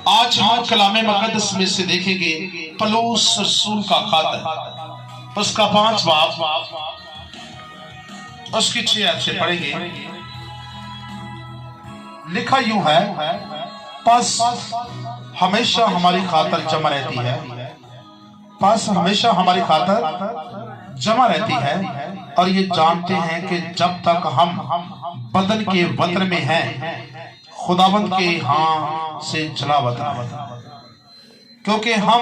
آج ہم کلام مقدس میں سے دیکھیں گے پولس رسول کا خط، اس کا 5 باب، اس کی 6 آیت سے پڑھیں گے۔ لکھا یوں ہے، پس ہمیشہ ہماری خاطر جمع رہتی ہے، پس ہمیشہ ہماری خاطر جمع رہتی ہے، اور یہ جانتے ہیں کہ جب تک ہم بدن کے وطن میں ہیں خداوند کے ہاں سے چلا وطن، کیونکہ ہم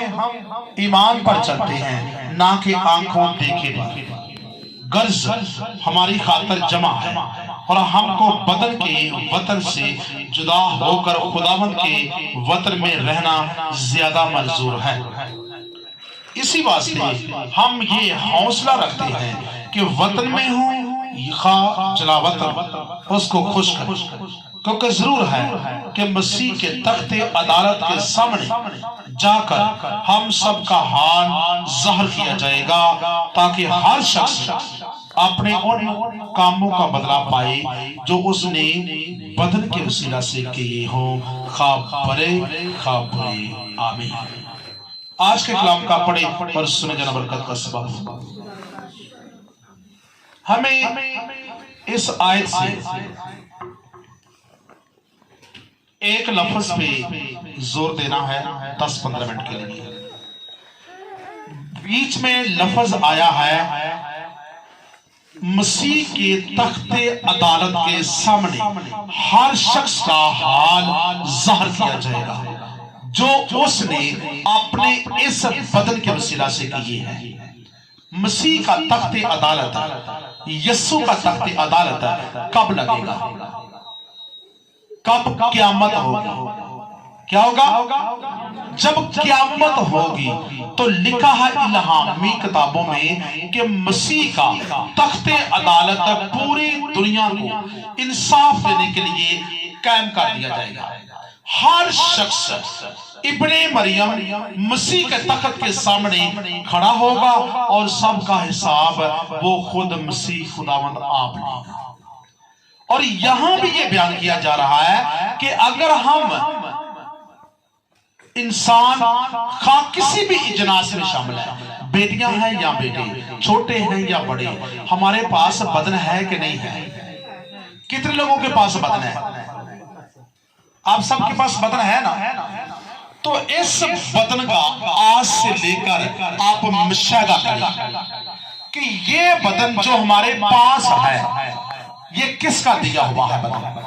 ایمان پر چلتے ہیں نہ کہ آنکھوں دیکھے پر۔ غرض ہماری خاطر جمع ہے، اور ہم کو بدن کے وطن سے جدا ہو کر خداوند کے وطن میں رہنا زیادہ منظور ہے۔ اسی واسطے ہم یہ حوصلہ رکھتے ہیں کہ وطن میں ہوں خواہ جلا وطن اس کو خوش کریں، کیونکہ ضرور ہے کہ مسیح کے تخت عدالت کے سامنے جا کر ہم سب کا حال ظاہر کیا جائے گا، تاکہ ہر شخص اپنے ان کاموں کا بدلہ پائے جو اس نے بدن کے وسیلہ سے کیے ہوں، خواہ بھلے خواہ برے۔ آمین۔ آج کے کلام کا پڑھے اور سنے جانا برکت کا سبب۔ ہمیں اس آیت سے ایک لفظ پہ زور دینا ہے 10-15 منٹ کے لیے۔ بیچ میں لفظ آیا ہے مسیح کے تخت عدالت کے سامنے ہر شخص کا حال ظاہر کیا جائے گا جو اس نے اپنے اس بدن کے وسیلہ سے کیے ہیں۔ مسیح کا تخت عدالت، یسوع کا تخت عدالت کب لگے گا؟ کب قیامت ہوگی؟ کیا ہوگا؟ جب قیامت ہوگی تو لکھا ہے الہامی کتابوں میں کہ مسیح کا تخت عدالت پوری دنیا کو انصاف دینے کے لیے قائم کر دیا جائے گا۔ ہر شخص ابن مریم مسیح کے تخت کے سامنے کھڑا ہوگا اور سب کا حساب وہ خود مسیح خداوند آپ لے گا۔ اور یہاں بھی یہ بیان کیا جا رہا ہے کہ اگر ہم انسان خواہ کسی بھی اجناس میں شامل ہے، بیٹیاں ہیں یا بیٹے، چھوٹے ہیں یا بڑے، ہمارے پاس بدن ہے کہ نہیں ہے؟ کتنے لوگوں کے پاس بدن ہے؟ آپ سب کے پاس بدن ہے نا؟ تو اس بدن کا آج سے لے کر آپ مشاہدہ کریں کہ یہ بدن جو ہمارے پاس ہے یہ کس کا دیا ہوا ہے بدن؟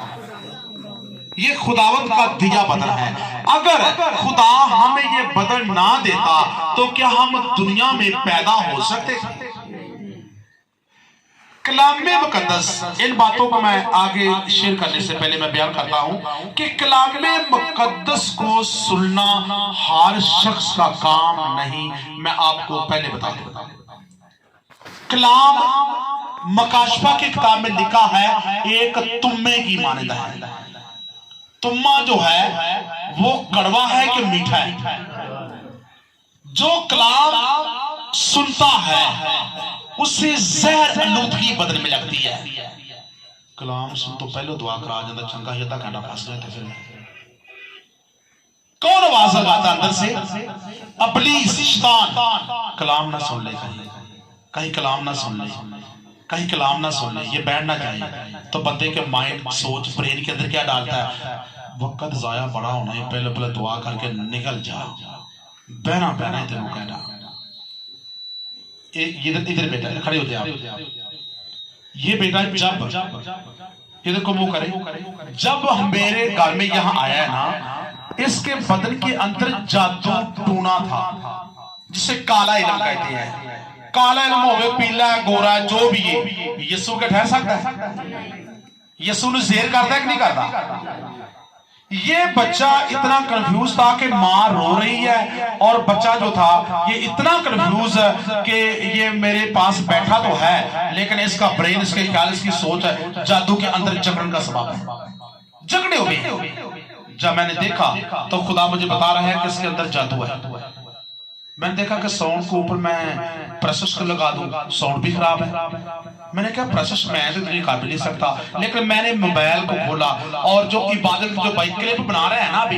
یہ خداوند کا دیا بدن ہے۔ اگر خدا ہمیں یہ بدن نہ دیتا تو کیا ہم دنیا میں پیدا ہو سکتے تھے؟ کلام مقدس، ان باتوں کو میں آگے شیئر کرنے سے پہلے میں بیان کرتا ہوں کہ کلام مقدس کو سننا ہر شخص کا کام نہیں۔ میں آپ کو پہلے بتا دوں، کلام مکاشفہ کی کتاب میں لکھا ہے ایک تمے کی مانند ہے۔ تمہ جو ہے وہ کڑوا ہے کہ میٹھا ہے؟ جو کلام سنتا ہے اسے زہر آلودگی بدن میں لگتی ہے۔ کلام سن تو پہلو دعا کرا جاندہ چنگا ہی ادھا گھنٹہ پھنس گئے تھے۔ پھر کون آواز لگاتا اندر سے؟ ابلیس، شیطان۔ کلام نہ سن لے، کہیں کلام نہ سن لے، کہیں کلام نہ سن لے، یہ بیٹھ نہ جائے تو بندے کے مائنڈ، سوچ، برین کے اندر کیا ڈالتا ہے؟ وقت ضائع بڑا ہونا ہے، پہلے پہلے دعا کر کے نکل جا، بہنا بہنا ہی تیروں کہنا۔ ادھر بیٹا کھڑے ہوتے ہیں آپ، یہ بیٹا جب ادھر کو منہ کرے، جب میرے گھر میں یہاں آیا ہے نا، اس کے بدن کے اندر جادو ٹونا تھا جسے کالا علم کہتے ہیں۔ کالا علم ہوئے، پیلا ہے، گورا ہے، جو بھی ہے، یسوع کے ٹھہر سکتا ہے؟ یسوع نے زہر کرتا ہے کہ نہیں کرتا؟ یہ بچہ اتنا کنفیوز تھا کہ ماں رو رہی ہے، اور بچہ جو تھا یہ اتنا کنفیوز کہ یہ میرے پاس بیٹھا تو ہے لیکن اس کا برین، اس کے خیال، اس کی سوچ جادو کے اندر جگڑن کا سبب ہے۔ جگڑے ہوئے ہیں۔ جب میں نے دیکھا تو خدا مجھے بتا رہا ہے کہ اس کے اندر جادو ہے۔ میں نے دیکھا کہ ساؤنڈ کو اوپر میں پریسس کر لگا دوں، ساؤنڈ بھی خراب ہے۔ میں نے کہا پریسس میں تو نہیں قابل نہیں سکتا، لیکن میں نے موبائل کو کھولا اور جو عبادت جو بھائی کلپ بنا رہے ہیں نا ابھی،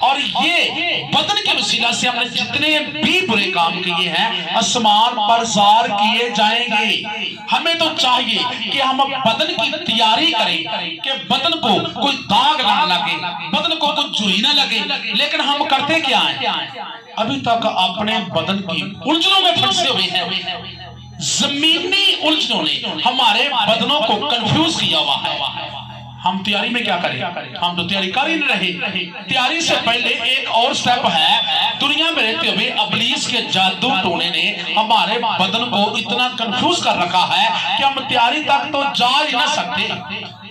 اور یہ بدن کے وسیلہ سے ہم نے جتنے بھی برے کام کیے ہیں آسمان پر ظاہر کیے جائیں گے۔ ہمیں تو چاہیے کہ ہم بدن کی تیاری کریں کہ بدن کو کوئی داغ نہ لگے، بدن کو کوئی جوئی نہ لگے، لیکن ہم کرتے کیا ہیں؟ ابھی تک اپنے بدن کی الجھنوں میں پھنسے ہوئے ہیں۔ زمینی الجھنوں نے ہمارے بدنوں کو کنفیوز کیا ہوا ہے۔ ہم تیاری میں کیا کریں؟ ہم تو تیاری کر ہی نہیں رہے۔ تیاری سے پہلے ایک اور سٹیپ ہے، دنیا میں رہتے ہوئے ابلیس کے جادو ٹونے نے ہمارے بدن کو اتنا کنفیوز کر رکھا ہے کہ ہم تیاری تک تو جا ہی نہ سکتے۔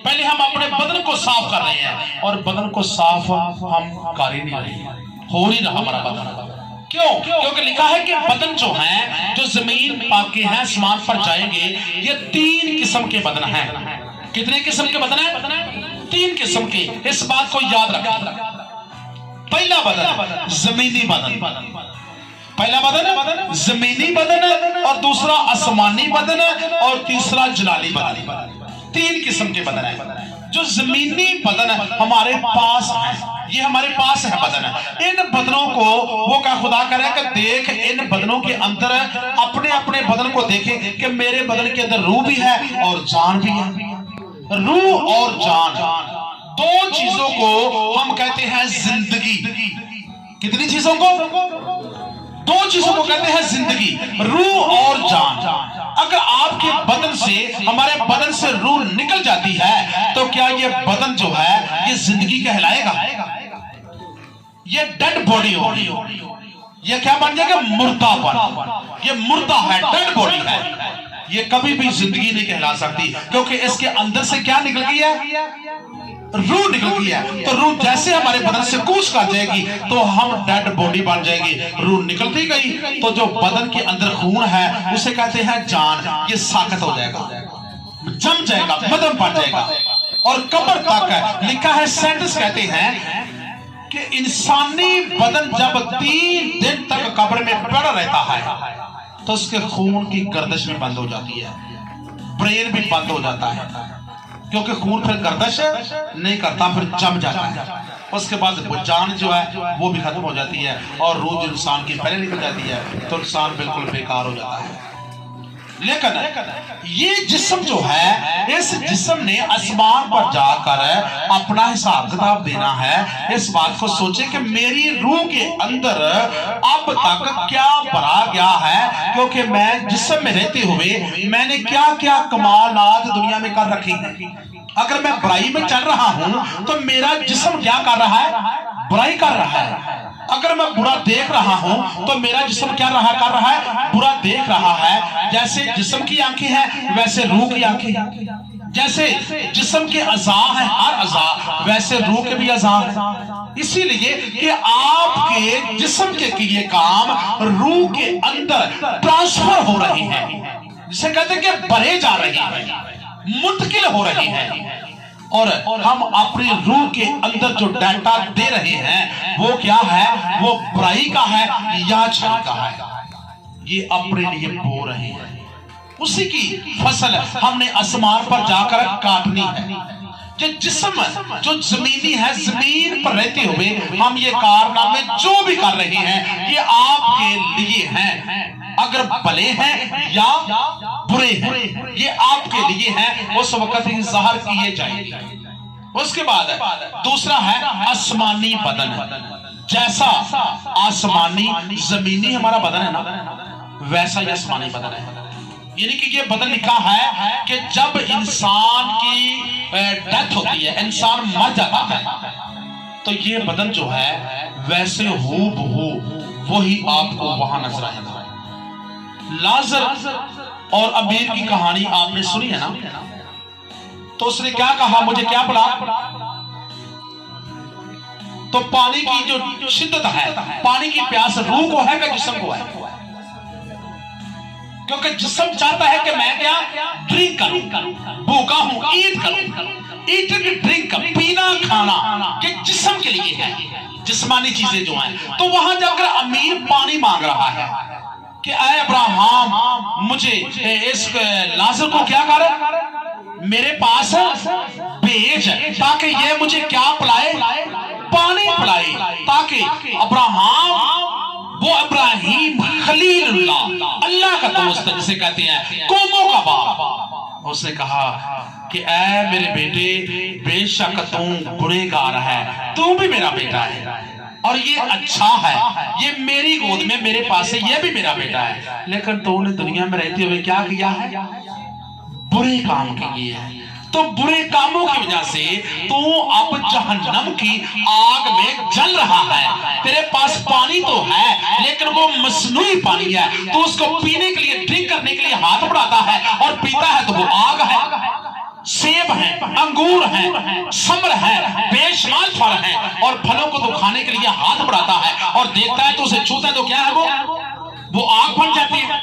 پہلے ہم اپنے بدن کو صاف کر رہے ہیں، اور بدن کو صاف ہم کر ہی نہیں رہے، ہو نہیں رہا ہمارا بدن۔ کیوں؟ کیونکہ لکھا ہے کہ بدن جو ہیں، جو زمین پاکے ہیں آسمان پر جائیں گے، یہ 3 قسم کے بدن ہیں۔ کتنے قسم کے بدن ہیں؟ 3 قسم کے۔ اس بات کو یاد رکھیں۔ پہلا بدن زمینی بدن، پہلا بدن زمینی بدن، اور دوسرا آسمانی بدن، اور تیسرا جلالی بدن۔ 3 قسم کے بدن ہیں۔ جو زمینی بدن ہمارے پاس ہیں، یہ ہمارے پاس ہے بدن، ان بدنوں کو وہ کا خدا کرے کہ دیکھ ان بدنوں کے اندر اپنے اپنے بدن کو دیکھیں کہ میرے بدن کے اندر روح بھی ہے اور جان بھی ہے۔ روح اور جان، 2 چیزوں کو ہم کہتے ہیں زندگی۔ کتنی چیزوں کو؟ 2 چیزوں کو کہتے ہیں زندگی، روح اور جان۔ اگر آپ کے بدن سے، ہمارے بدن سے روح نکل جاتی ہے تو کیا یہ بدن جو ہے یہ زندگی کہلائے گا؟ یہ ڈیڈ باڈی ہوگی۔ یہ کیا بن جائے گا؟ مردہ پن۔ یہ مردہ ہے، ڈیڈ باڈی ہے، یہ کبھی بھی زندگی نہیں کہلا سکتی، کیونکہ اس کے اندر سے کیا نکل گئی ہے؟ روح نکل گئی ہے۔ تو روح جیسے ہمارے بدن سے کوچ کر جائے گی تو ہم ڈیڈ باڈی بن جائے گی۔ روح نکلتی گئی تو جو بدن کے اندر خون ہے اسے کہتے ہیں جان، یہ ساکت ہو جائے گا، جم جائے گا، بدن بن جائے گا، اور قبر تک ہے۔ لکھا ہے سائنٹسٹ کہتے ہیں کہ انسانی بدن جب 3 دن تک قبر میں پڑا رہتا ہے تو اس کے خون کی گردش بھی بند ہو جاتی ہے، برین بھی بند ہو جاتا ہے، کیونکہ خون پھر گردش نہیں کرتا، پھر جم جاتا ہے۔ اس کے بعد جان جو ہے وہ بھی ختم ہو جاتی ہے، اور روح جو انسان کی پہلے نکل جاتی ہے تو انسان بالکل بیکار ہو جاتا ہے۔ لیکن یہ جسم جو ہے، اس جسم نے آسمان پر جا کر اپنا حساب کتاب دینا ہے۔ اس بات کو سوچے کہ میری روح کے اندر اب تک کیا بھرا گیا ہے، کیونکہ میں جسم میں رہتے ہوئے میں نے کیا کیا کمالات دنیا میں کر رکھی ہیں۔ اگر میں برائی میں چل رہا ہوں تو میرا جسم کیا کر رہا ہے؟ برائی کر رہا ہے۔ اگر میں برا دیکھ رہا ہوں تو میرا جسم کیا کر رہا ہے؟ برا دیکھ رہا ہے۔ جیسے جسم کی آنکھیں ہیں ویسے روح کی آنکھیں، جیسے جسم کے اعضاء ہیں ہر اعضاء، ویسے روح کے بھی اعضاء ہیں۔ اسی لیے کہ آپ کے جسم کے کیے کام روح کے اندر ٹرانسفر ہو رہے ہیں، جسے کہتے ہیں کہ بڑھے جا رہے ہیں، منتقل ہو رہے ہیں، اور ہم اپنی روح کے اندر جو ڈیٹا دے رہے ہیں وہ کیا ہے؟ وہ برائی کا ہے یا اچھائی کا ہے؟ یہ اپنے لیے بو رہے ہیں۔ اسی کی فصل ہم نے آسمان پر جا کر کاٹنی ہے۔ جو جسم جو زمینی ہے، زمین پر رہتے ہوئے ہم یہ کارنامے جو بھی کر رہے ہیں یہ آپ کے لیے ہیں، اگر بھلے ہیں یا برے ہیں یہ آپ کے لیے ہیں، اس وقت ہی ظاہر کیے جائیں گے۔ اس کے بعد دوسرا ہے آسمانی بدن۔ جیسا آسمانی زمینی ہمارا بدن ہے نا، ویسا ہی آسمانی بدن ہے۔ یعنی کہ یہ بدن لکھا ہے کہ جب انسان کی ڈیتھ ہوتی ہے، انسان مر جاتا ہے، تو یہ بدن جو ہے ویسے ہو بہو وہی آپ کو وہاں نظر آئے گا۔ لازر اور امیر کی کہانی آپ نے سنی ہے نا، تو اس نے کیا کہا؟ مجھے کیا پڑا؟ تو پانی کی جو شدت ہے، پانی کی پیاس روح کو ہے کہ جسم کو ہے؟ کیونکہ جسم چاہتا ہے کہ میں کیا ڈرنک کروں، بھوکا ہوں، ایٹ کروں، ایٹنگ ڈرنک، پینا کھانا، کہ جسم کے لیے ہے، جسمانی چیزیں جو ہیں۔ تو وہاں جا کر امیر پانی مانگ رہا ہے کہ اے ابراہیم مجھے اس لازر کو کیا کر میرے پاس بھیج تاکہ یہ مجھے کیا پلائے، پانی پلائی تاکہ ابراہیم، وہ ابراہیم خلیل اللہ، اللہ کا دوست جسے کہتے ہیں، قوموں کا باپ، اس نے کہا کہ اے میرے بیٹے، بے شک تم گنہگار ہے، تم بھی میرا بیٹا ہے اور یہ اچھا ہے، یہ میری گود میں میرے پاس ہے، یہ بھی میرا بیٹا ہے، لیکن تو نے دنیا میں رہتے ہوئے کیا کیا ہے؟ برے کام کیے ہیں، تو برے کاموں کی وجہ سے تو اب جہنم کی آگ میں جل رہا ہے۔ تیرے پاس پانی تو ہے لیکن وہ مصنوعی پانی ہے، تو اس کو پینے کے لیے، ڈرنک کرنے کے لیے ہاتھ بڑھاتا ہے اور پیتا ہے تو وہ آگ ہے۔ سیب ہیں، انگور ہیں، سمر ہیں، بے شمار پھل ہیں، اور پھلوں کو تو کھانے کے لیے ہاتھ بڑھاتا ہے اور دیکھتا ہے تو اسے چھوتا ہے تو کیا ہے؟ وہ آگ بن جاتی ہے،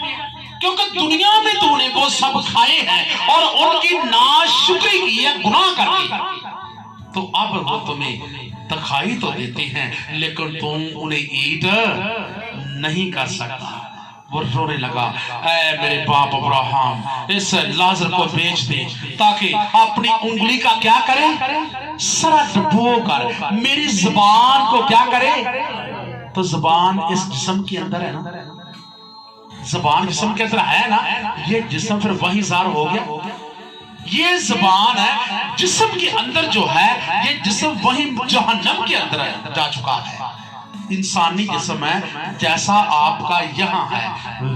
کیونکہ دنیا میں تو نے وہ سب کھائے ہیں اور ان کی ناشکری کی ہے، گناہ کر کے، تو اب وہ تمہیں دکھائی تو دیتے ہیں لیکن تم انہیں ایڈ نہیں کر سکتا۔ وہ رونے لگا، اے میرے باپ ابراہیم، اس لازر کو بیچ دے تاکہ اپنی انگلی کا کیا کرے؟ سرا ڈبو کر میری زبان کو کیا کرے؟ تو زبان اس جسم کے اندر ہے نا، زبان جسم کے اندر ہے نا، یہ جسم پھر وہی ظاہر ہو گیا، یہ زبان ہے جسم کے اندر جو ہے، یہ جسم وہی جہنم کے اندر جا چکا ہے۔ انسانی جسم ہے جیسا آپ کا یہاں ہے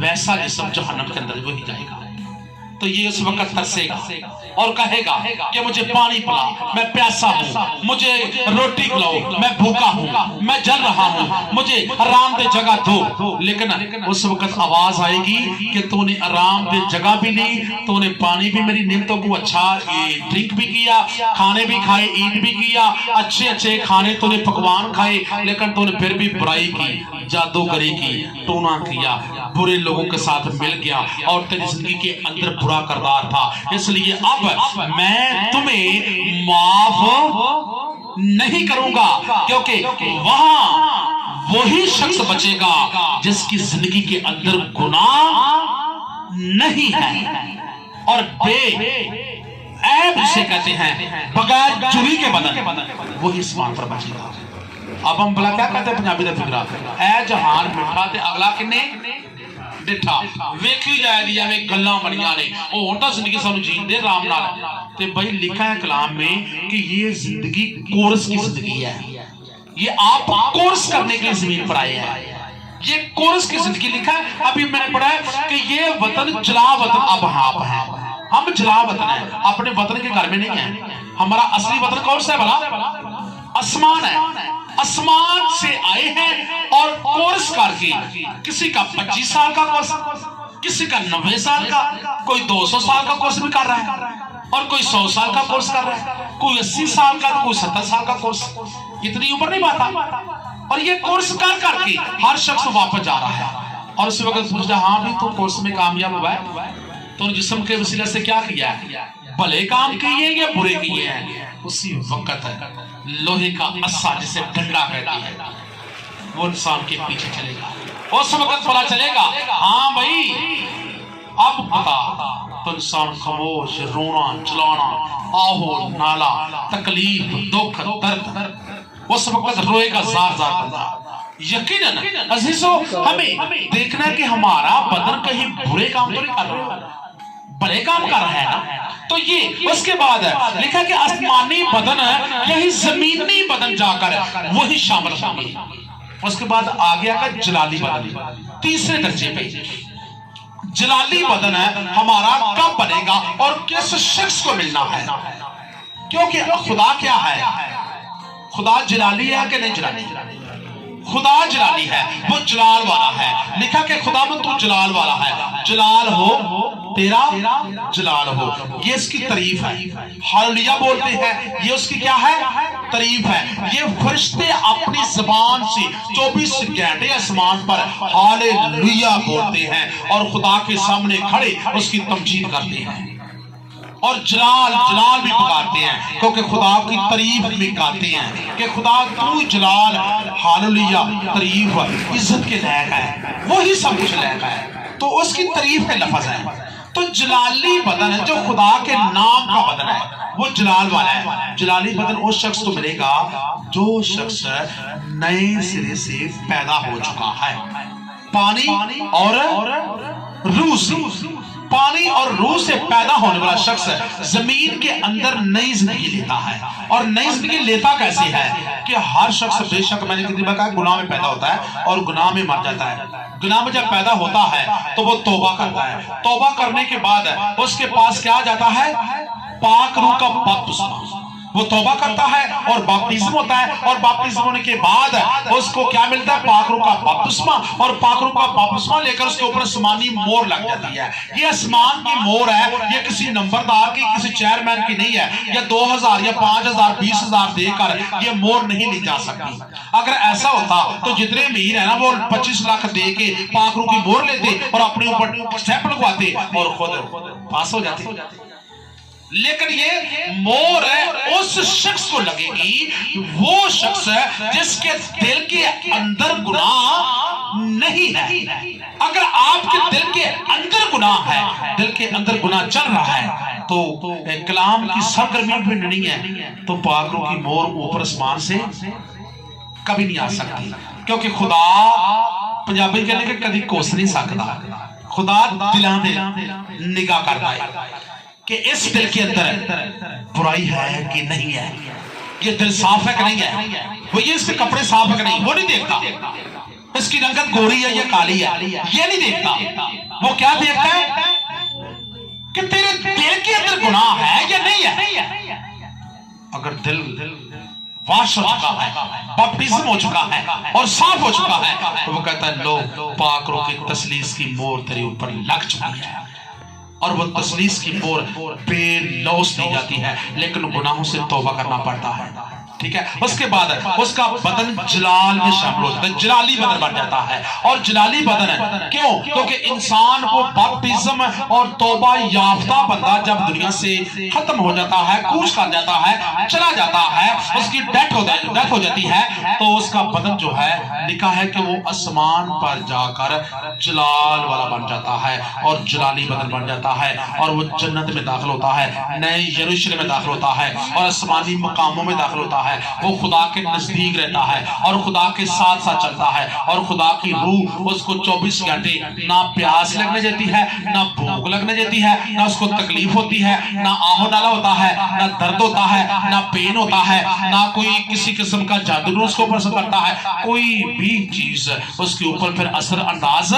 ویسا جسم جہنم کے اندر وہی جائے گا۔ تو یہ اس وقت ترسے گا اور کہے گا کہ مجھے پانی پلا، میں پیاسا ہوں، مجھے روٹی کھلاؤ، میں بھوکا ہوں، میں جل رہا ہوں، مجھے آرام دہ جگہ دو۔ لیکن اس وقت آواز آئے گی کہ تو نے آرام دہ جگہ بھی لی، تو نے پانی بھی میری نعمتوں کو اچھا ڈرنک بھی کیا، کھانے بھی کھائے، عید بھی کیا، اچھے اچھے کھانے تو نے پکوان کھائے، لیکن تو نے پھر بھی برائی کی، جادوگری کی، ٹونا کیا، برے لوگوں کے ساتھ مل گیا اور تیری زندگی کے اندر برا کردار تھا، اس لیے اب میں تمہیں معاف نہیں کروں گا، کیونکہ وہاں وہی شخص بچے گا جس کی زندگی کے اندر گناہ نہیں ہے اور بے عیب جسے کہتے ہیں، بغیر چوری کے بدن، وہی اسمان پر بچے گا۔ اب ہم بلا کیا کہتے ہیں پنجابی دا فکرہ، اے جہان مٹھا تے اگلا کنے ڈٹھا، ویکھی جائے دیا میں گلاں بنیاں نے، او ہوتا زندگی سانو جین دے رام نال۔ تے بھائی لکھا ہے کلام میں کہ یہ زندگی کورس کی زندگی ہے، یہ آپ کورس کرنے کے لیے زمین پر آئے ہیں، یہ کورس کی زندگی لکھا ہے۔ ابھی میں نے پڑھا ہے کہ یہ وطن جلا وطن اب آپ ہے، ہم جلا وطن ہیں، اپنے وطن کے گھر میں نہیں ہیں، ہمارا اصلی وطن کون سا ہے بھلا؟ آسمان ہے، آسمان سے آئے ہیں اور کورس کر کے، کسی کا 25 سال کا کورس، کسی کا 90 سال کا، کوئی 200 سال کا کورس بھی کر رہا ہے اور کوئی 100 سال کا کورس کر رہا ہے، کوئی 80 سال کا، کوئی 70 سال کا کورس، اتنی عمر نہیں پاتا، اور یہ کورس کر کے ہر شخص واپس جا رہا ہے۔ اور اس وقت پوچھتا ہاں بھی تو کورس میں کامیاب ہوا ہے، تو جسم کے وسیلہ سے کیا کیا ہے؟ بھلے کام کیے یا برے کیے ہیں؟ اسی وقت لوہے کا عصا جسے ڈنڈا کہتی ہے وہ انسان کے پیچھے چلے گا، اس وقت پتا چلے گا ہاں بھائی اب بتا، تو انسان خاموش، رونا چلانا، آہو نالا، تکلیف، دکھ، درد، اس وقت روئے گا زار زار بندہ۔ یقیناً عزیزو ہمیں دیکھنا ہے کہ ہمارا بدن کہیں برے کام تو نہیں کر رہا ہے، بڑے کام کر رہا ہے نا، تو یہ اس کے بعد ہے لکھا کہ آسمانی بدن ہے یہی زمینی بدن جا کر وہی شامل ہوں گے۔ اس کے بعد آگے آگا جلالی بدن، تیسرے درجے پہ جلالی بدن ہے ہمارا کب بنے گا اور کس شخص کو ملنا ہے، کیونکہ خدا کیا ہے؟ خدا جلالی ہے کہ نہیں جلالی؟ خدا جلالی ہے، وہ جلال والا ہے، لکھا کہ خدا من تو جلال والا ہے، جلال ہو تیرا جلال ہو، یہ اس کی تعریف ہے، ہاللویا بولتے ہیں، یہ اس کی کیا ہے؟ تعریف ہے۔ یہ فرشتے اپنی زبان سے 24 گھنٹے آسمان پر ہاللویا بولتے ہیں اور خدا کے سامنے کھڑے اس کی تمجید کرتے ہیں اور جلال جلال بھی پکارتے ہیں، کیونکہ خدا کی تعریف بھی گاتے ہیں کہ خدا تو جلال، ہاللویا، تعریف، عزت کے لائق ہے، وہی سب کچھ لائق ہے، تو اس کی تعریف کے لفظ ہے۔ تو جلالی بدن ہے جو خدا کے نام کا بدن ہے، وہ جلال والا ہے۔ جلالی بدن اس شخص کو ملے گا جو شخص نئے سرے سے پیدا ہو چکا ہے پانی اور روح سے، پانی اور روح سے پیدا ہونے والا شخص زمین کے اندر نئی زندگی لیتا ہے. اور نئی زندگی لیتا کیسے ہے کہ ہر شخص بے شک میں نے کتنی بار کہا گناہ میں پیدا ہوتا ہے اور گناہ میں مر جاتا ہے. گناہ میں جب پیدا ہوتا ہے تو وہ توبہ کرتا ہے. توبہ کرنے کے بعد اس کے پاس کیا جاتا ہے؟ پاک روح کا بپتسمہ. وہ توبہ کرتا ہے اور باپتیزم ہوتا ہے، اور باپتیزم ہونے کے بعد اس کو کیا ملتا ہے؟ پاک روح کا بپتسمہ. اور پاک روح کا بپتسمہ لے کر اس کے اوپر آسمانی مور لگ جاتی ہے. یہ آسمان کی مور ہے، یہ کسی نمبردار کی، کسی چیئرمین کی نہیں ہے. یہ 2000 یا 5000 20,000 دے کر یہ مور نہیں لی جا سکتی. اگر ایسا ہوتا تو جتنے امیر ہیں نا وہ 25 لاکھ دے کے پاک روح کی مور لیتے اور اپنے اوپر سٹیمپ لگواتے اور خود پاس ہو جاتے. لیکن یہ مور اس شخص کو لگے گی، وہ شخص جس کے دل کے اندر گناہ نہیں ہے. اگر آپ کے دل کے اندر گناہ ہے، دل کے اندر گناہ چل رہا ہے تو کلام کی سرگرمی بھی نہیں ہے تو پاک روح کی مور اوپر آسمان سے کبھی نہیں آ سکتی. کیونکہ خدا پنجابی کہنے کہ کدی کوس نہیں سکتا. خدا دلان دے نگاہ کرتا ہے کہ اس دل کے اندر برائی ہے کہ نہیں ہے، یہ دل صاف ہے کہ نہیں ہے، وہ یہ اس کے کپڑے صاف ہے کہ نہیں، وہ نہیں دیکھتا. اس کی رنگت گوری ہے یا کالی ہے یہ نہیں دیکھتا. وہ کیا دیکھتا ہے کہ تیرے دل کے اندر گناہ ہے یا نہیں ہے. اگر دل واش ہو چکا ہے، باپتیزم ہو چکا ہے اور صاف ہو چکا ہے تو وہ کہتا ہے لو پاک روح کی تسلیس کی مور تیرے اوپر لگ چکی ہے. اور وہ تسلیس کی مور بے لوث دی جاتی ہے، لیکن گناہوں سے توبہ کرنا پڑتا ہے. ٹھیک ہے. اس کے بعد اس کا بدن جلال میں شامل ہو جاتا ہے، جلالی بدن بن جاتا ہے. اور جلالی بدن ہے کیوں؟ کیونکہ انسان کو باپتیزم اور توبہ یافتہ بندہ جب دنیا سے ختم ہو جاتا ہے، کوچ کر جاتا ہے، چلا جاتا ہے، اس کی ڈیتھ ہو جاتی ہے تو اس کا بدن جو ہے لکھا ہے کہ وہ آسمان پر جا کر جلال والا بن جاتا ہے اور جلالی بدن بن جاتا ہے اور وہ جنت میں داخل ہوتا ہے، نئے یروشلم میں داخل ہوتا ہے اور آسمانی مقاموں میں داخل ہوتا ہے. وہ خدا کے نزدیک رہتا ہے اور خدا کے ساتھ ساتھ چلتا ہے اور خدا کی روح اس کو 24 گھنٹے نہ پیاس لگنے دیتی ہے، نہ بھوک لگنے دیتی ہے، نہ اس کو تکلیف ہوتی ہے، نہ آہو نالا ہوتا ہے، نہ درد ہوتا ہے، نہ پین ہوتا ہے، نہ کوئی کسی قسم کا جادو اس کو اوپر اثر کرتا ہے. کوئی بھی چیز اس کے اوپر پھر اثر انداز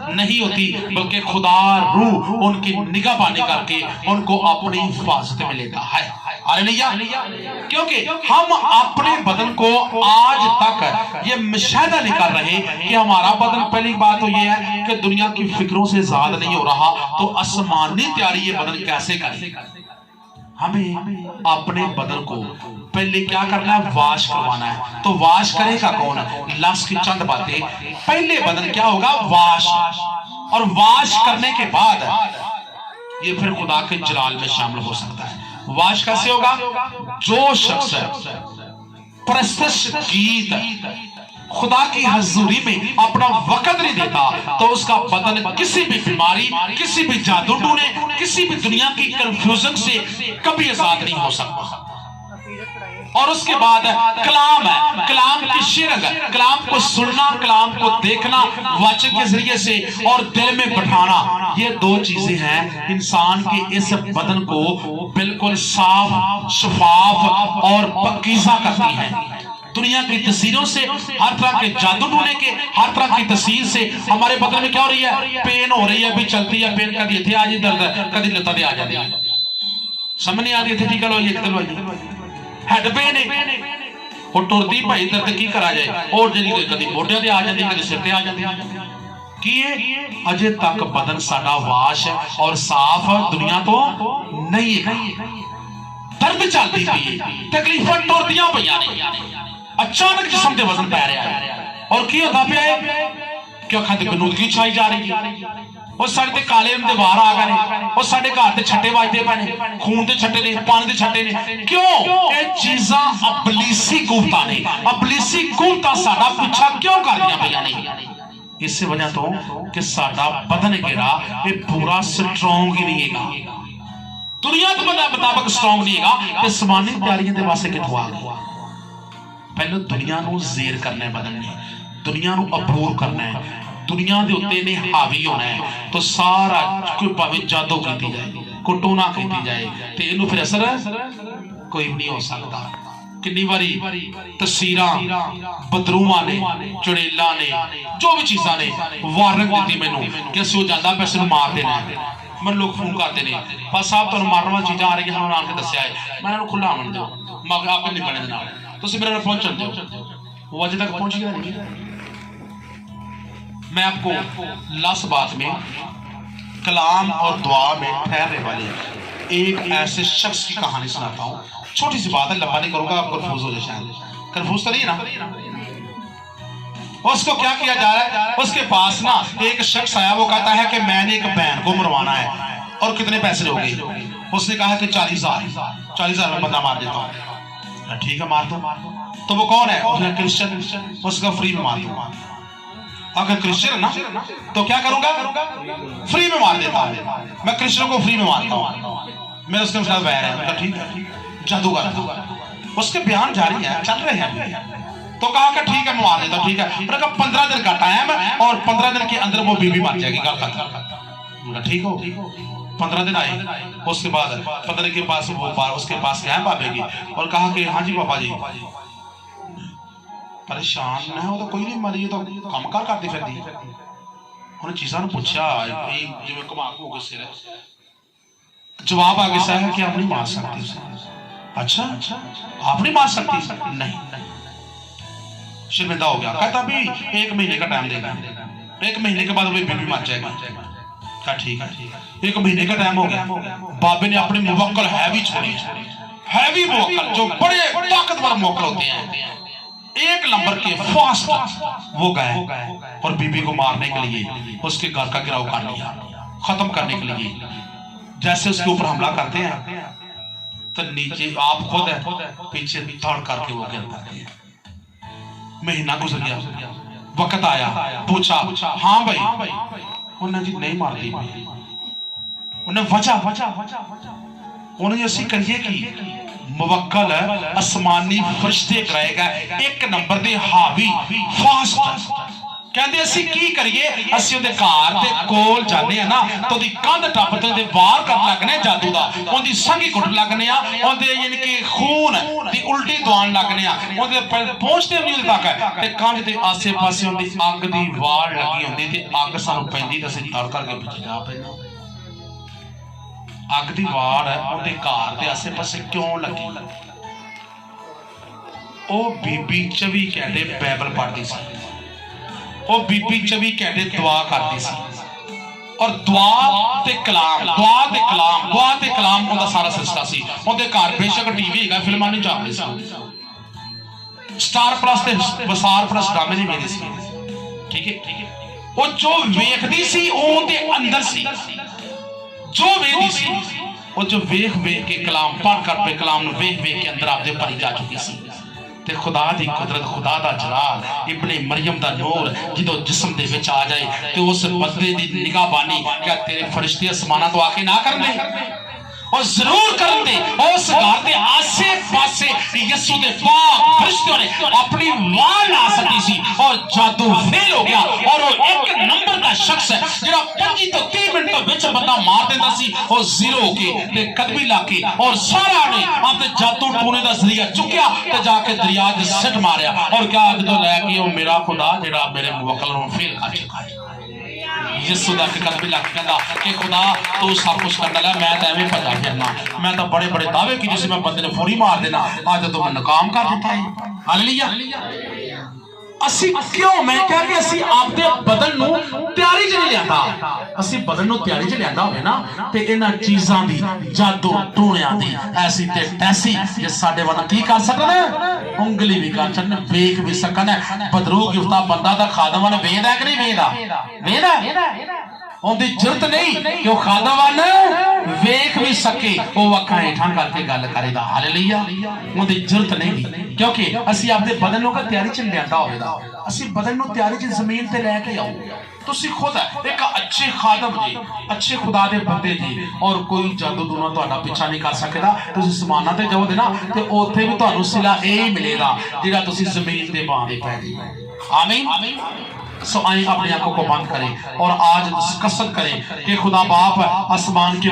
نہیں ہوتی، بلکہ خدا روح ان کی نگاہ بانی کر کے ان کو اپنی حفاظت میں لیتا ہے. کیونکہ ہم اپنے بدن کو آج تک یہ مشاہدہ نہیں کر رہے کہ ہمارا بدن، پہلی بات تو یہ ہے کہ دنیا کی فکروں سے زیادہ نہیں ہو رہا تو آسمانی تیاری یہ بدن کیسے کرے. ہمیں اپنے بدن کو پہلے کیا کرنا ہے؟ واش کروانا ہے. تو واش کرے گا کون؟ لفظ کی چند باتیں. پہلے بدن کیا ہوگا؟ واش. اور واش کرنے کے بعد یہ پھر خدا کے جلال میں شامل ہو سکتا ہے. واش کیسے ہوگا؟ جو شخص پرستش گیت خدا کی حضوری میں اپنا وقت نہیں دیتا تو اس کا بدن کسی بھی بیماری، کسی بھی جادو ٹونے، کسی بھی دنیا کی کنفیوژن سے کبھی آزاد نہیں ہو سکتا. اور اس کے بعد کلام ہے، کلام کی شرک، کلام کو سننا، کلام کو دیکھنا واچن کے ذریعے سے اور دل میں بٹھانا، یہ دو چیزیں ہیں انسان کے اس بدن کو بالکل صاف، شفاف اور پاکیزہ کرتی ہیں. دنیا کی تاثیروں سے، ہر طرح کے جادو ٹونے کے، ہر طرح کی تاثیر سے ہمارے بدن میں کیا ہو رہی ہے؟ پین ہو رہی ہے، بھی چلتی ہے پین، کدی اتنے آ جی درد ہے، کدی لتا دے آ جاتی ہے، سمجھ نہیں آتی تھی ٹھیک ہے یہ کدل ہوئی ہیڈ پین ہے اور ٹرتی بھائی درد کی کرا جائے اور جی کدی موٹے دے آ جاتی، کدی سر تے آ جاتی. کیے اجے تک بدن ساڈا واش اور صاف دنیا تو نہیں ہے. درد چلتی پئی، تکلیفاں ٹرتیاں پئیاں نے، اچانک جسم دے وزن پہ رہا ہے اور کی ہوتا پیا ہے؟ کیا کھاتے گنودگی چھائی جا رہی ہے. وہ سارے کالے دے باہر آ گئے، وہ سارے گھر تے چھٹے بجتے پے، خون دے چھٹے نے، پانی دے چھٹے نے. کیوں؟ یہ چیزاں ابلیسی قوتاں نے، ابلیسی قوتاں ساڈا پیچھا کیوں کر رہی پئیاں نے؟ اس سے وجہ تو کہ ساڈا بدن گرا یہ پورا سٹرونگ ہی نہیں ہے. دنیا کے مطابق سٹرونگ نہیں ہے کہ آسمانی تیاریاں دے واسطے کتھوں آ گیا. پہلے دنیا نو زیر کرنا ہے بدن نے, دنیا نو عبور کرنا ہے, دنیا دے اتنے نے حاوی ہونا ہے. تو سارا کوئی پاوے جادو کیتی جائے, کٹونا کیتی جائے, تے اینو پھر اثر کوئی نہیں ہو سکتا. کنی باری تصویراں بدروواں نے, چڑیلاں نے, جو بھی چیزاں نے وارننگ دیتی مینوں کہ اسی وہ جاندا پیسے نو مار دینا ہے. میں لوگ فون کرتے ہیں بس صاحب تمہیں مارن والی چیزاں آ رہی ہیں, ہم نے آن کے دسیا ہے, میں انہوں کھلا آمن دو, میں آپ نہیں بنے دینا, تو میرے پہنچن دو. وہ اجے تک پہنچ گیا نہیں. میں آپ کو لس بات میں کلام اور دعا میں ٹھہرنے والے ایک ایسے شخص کی کہانی سناتا ہوں. چھوٹی سی بات ہے, لمبا نہیں کروں گا, آپ کنفیوز ہو جائے شاید. کنفیوز تو نہیں نا. اس کو کیا کیا جا رہا ہے, اس کے پاس نا ایک شخص آیا, وہ کہتا ہے کہ میں نے ایک بہن کو مروانا ہے اور کتنے پیسے لو گے. اس نے کہا کہ 40,000 میں بندہ مار دیتا ہوں. ٹھیک ہے مار دو. تو وہ کون ہے, اس نے کرسچن, اس کا فری میں مار دوں. اگر کرسچن ہے نا تو کیا کروں گا, فری میں مار دیتا ہوں. میں کرسچن کو فری میں مارتا ہوں, میں اس کے ساتھ بہر ہے. ٹھیک ہے, جادوگر. اس کے بیان جاری ہیں, چل رہے ہیں. تو کہا کہ ٹھیک ہے میں مار دیتا ہوں. ٹھیک ہے, میں نے کہا 15 دن کا ٹائم ہے اور 15 دن کے اندر وہ بیوی مر جائے گی. گل ختم. ٹھیک ہو. 15 دن آئے, اس کے بعد 15 کے پاس وہ اس کے پاس گئے بابے کی اور کہا کہ ہاں جی بابا جی, پریشان نہ ہو تو کوئی نہیں مری, تو کام کار کرتی پھر دی. انہیں چیزاں نے پوچھا جو میں کما کو گسے رہے, جواب آگے سے ہے کہ آپ نہیں مار سکتی اسے. اچھا آپ نہیں مار سکتی؟ نہیں. شرمندہ ہو گیا, کہتا بھی 1 مہینے کا ٹائم دے گا, 1 مہینے کے بعد وہ بیوی مر جائے گا. کہا ٹھیک ہے. 1 مہینے کا ٹائم ہو گیا, بابے نے اپنے موکل ہیوی چھوڑی, ہیوی موکل جو بڑے طاقتور موکل ہوتے ہیں, 1 نمبر کے فاسٹ, وہ گئے اور بیوی کو مارنے کے لیے اس کے گھر کا گراؤ کر لیا, ختم کرنے کے لیے. جیسے اس کے اوپر حملہ کرتے ہیں تو نیچے آپ خود ہے, پیچھے دھڑ کر کے وہ گر پاتے ہیں. مہینہ گزر گیا, وقت آیا, پوچھا ہاں بھائی, انہیں جی نہیں مار دی. انہیں وجہ انہیں اسی کریے کی موکل اسمانی فرشتے کرائے گا, 1 نمبر دے حاوی فاسٹ. کہندے اسی کی کریے, اسی اندے کار دے کول جانے ہیں نا تو دی کاندھ ٹاپتے دے وار کر لگنے جادو دا, ان دی سنگی کٹ لگنے ہیں, ان دے یعنی کہ خون دی الٹی دوان لگنے ہیں, ان دے پہنچتے ہیں نہیں تاک ہے, تے کاندھ دے آسے پاسے ان دی آگ دی وار لگی ہوندی, تے آگ سانو پہندی تے سے تڑ کر کے پیچھے جا پہنا. آگ دی وار ہے ان دے کار دے آسے پاسے کیوں لگی؟ او بی بی 24 گھنٹے بائبل پڑھ دی سی, وہ بی بی 24 گھنٹے دعا کرتی سی, اور دعا تے کلام ان دا سارا سلسلہ سی. ان دے گھر بے شک ٹی وی ہے, فلماں نہیں چلدی سی, سٹار پلس تے وسار پلس ڈرامے نہیں ویندے سی. ٹھیک ہے, وہ جو ویکھدی سی اون دے اندر سی, جو ویکھدی سی وہ جو ویکھ کے کلام پڑھ کر پہ کلام نو ویکھ کے اندر آپ دے پری جا چکی سی. تے خدا دی قدرت, خدا دا جلال, ابن مریم دا نور جدو جسم دے وچ آ جائے تے اس بندے دی نگاہ بانی, کیا تیرے فرشتے اسمانہ تو آکے نہ کر دے, اور ضرور کر دے. اس گھر دے آسے پاسے یسوع دے پاک فرشتوں نے اپنی وار لا سکی سی, اور جادو فیل ہو گیا, اور وہ 1 نمبر دا شخص ہے جڑا 25 تو 30 منٹ تو وچ بندہ مار دیتا سی, اور زیرو ہو کے تے قدمی لا کے, اور سارا نے اپنے جادو ٹونے دا ذریعہ چکیا تے جا کے دریا دے سٹ ماریا, اور کیا جدو لے کے وہ میرا خدا جڑا میرے موکل نوں فیل کر چکا ہے. یسوع دا قدم لگ کہندا کہ خدا تو سب کچھ کرنا ہے, میں تے ایویں بھجا پھرنا, میں تو بڑے بڑے دعوے کی جس میں بندے نے فوری مار دینا, آج تو میں ناکام کر دیتا ہے. ہاللیلویہ. اسی کیوں میں کہا کہ اسی آپ دے بدن نو تیاری چ نہیں لیاندا, اسی بدن نو تیاری چ لیاندا ہوے نا تے انہاں چیزاں دی جادو ٹونیاں دی ایسی تے تیسی یہ ساڈے ون کی کر سکن, انگلی بھی کر سکن, ویکھ بھی سکن. بدرو گفتا بندہ دا خادم نے ویدا ہے کہ نہیں ویدا, ان دی جرت نہیں کہ وہ خادم ویکھ بھی سکے, وہ اکھاں ہیٹھاں کر کے گل کرے دا. ہاللیلویہ. ان دی جرت نہیں, کیونکہ اسی آپ دے بدن نو کا تیاری چ لیاندا ہوے دا, اسی بدن نو تیاری چ زمین تے لے کے آؤ, ਤੁਸੀਂ ਖੁਦ ਇੱਕ ਅੱਛੇ ਖਾਦਮ ਜੀ, ਅੱਛੇ ਖੁਦਾ ਦੇ ਬੰਦੇ ਜੀ, ਔਰ ਕੋਈ ਜਾਦੂ ਟੂਣਾ ਤੁਹਾਡਾ ਪਿੱਛਾ ਨਹੀਂ ਕਰ ਸਕਦਾ। ਤੁਸੀਂ ਸਮਾਨਾਂ ਤੇ ਜਾਓਗੇ ਨਾ ਤੇ ਉੱਥੇ ਵੀ ਤੁਹਾਨੂੰ ਸਿਲਾ ਇਹ ਹੀ ਮਿਲੇਗਾ ਜਿਹੜਾ ਤੁਸੀਂ ਜ਼ਮੀਨ ਦੇ ਬਾਣੇ ਪੈ ਗਏ। آمین۔ سو آئیں اپنی آنکھوں کو بند کریں اور آج قسم کریں کہ خدا باپ آسمان کی